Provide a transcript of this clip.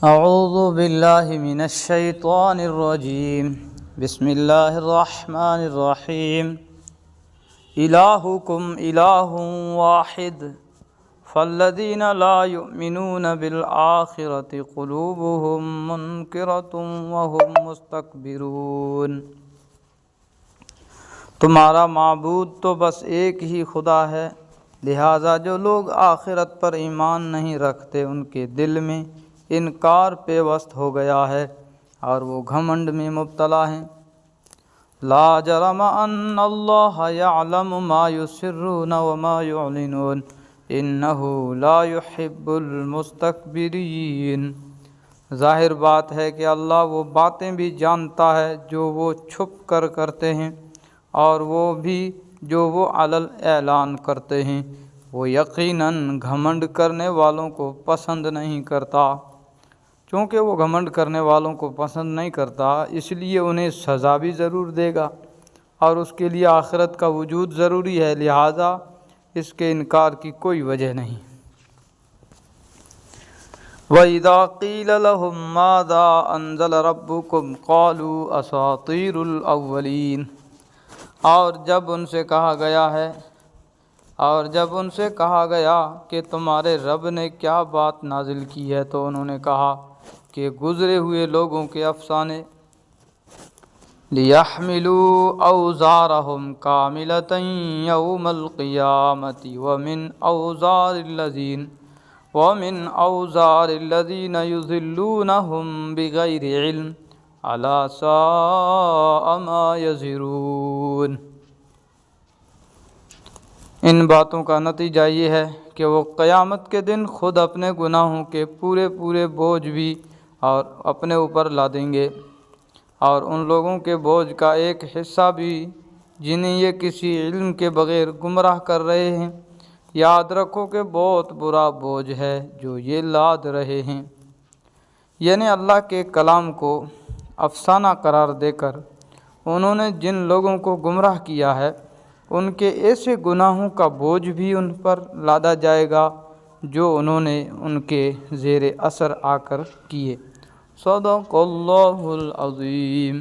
اعوذ باللہ من الشیطان الرجیم بسم اللہ الرحمن الرحیم الہکم الہ واحد فالذین لا یؤمنون بالآخرۃ قلوبهم منکرۃ وهم مستکبرون۔ تمہارا معبود تو بس ایک ہی خدا ہے، لہٰذا جو لوگ آخرت پر ایمان نہیں رکھتے ان کے دل میں انکار پیوست ہو گیا ہے اور وہ گھمنڈ میں مبتلا ہیں۔ لا جرم ان اللہ یعلم ما یسرون وما یعلنون انہ لا یحب المستکبرین۔ ظاہر بات ہے کہ اللہ وہ باتیں بھی جانتا ہے جو وہ چھپ کر کرتے ہیں اور وہ بھی جو وہ علل اعلان کرتے ہیں۔ وہ یقیناً گھمنڈ کرنے والوں کو پسند نہیں کرتا۔ چونکہ وہ گھمنڈ کرنے والوں کو پسند نہیں کرتا اس لیے انہیں سزا بھی ضرور دے گا اور اس کے لیے آخرت کا وجود ضروری ہے، لہٰذا اس کے انکار کی کوئی وجہ نہیں۔ وَإِذَا قِيلَ لَهُم مَّاذَا أَنزَلَ رَبُّكُمْ قَالُوا أَسَاطِيرُ الْأَوَّلِينَ۔ اور جب ان سے کہا گیا کہ تمہارے رب نے کیا بات نازل کی ہے تو انہوں نے کہا کہ گزرے ہوئے لوگوں کے افسانے۔ لِيَحْمِلُوا أَوْزَارَهُمْ كَامِلَةً يَوْمَ الْقِيَامَةِ وَمِنْ أَوْزَارِ الَّذِينَ يُضِلُّونَهُمْ بِغَيْرِ عِلْمٍ أَلَا سَاءَ مَا يَزِرُونَ۔ ان باتوں کا نتیجہ یہ ہے کہ وہ قیامت کے دن خود اپنے گناہوں کے پورے بوجھ بھی اور اپنے اوپر لا دیں گے، اور ان لوگوں کے بوجھ کا ایک حصہ بھی جنہیں یہ کسی علم کے بغیر گمراہ کر رہے ہیں۔ یاد رکھو کہ بہت برا بوجھ ہے جو یہ لاد رہے ہیں۔ یعنی اللہ کے کلام کو افسانہ قرار دے کر انہوں نے جن لوگوں کو گمراہ کیا ہے ان کے ایسے گناہوں کا بوجھ بھی ان پر لادا جائے گا جو انہوں نے ان کے زیر اثر آ کر کیے۔ صدق اللہ العظیم۔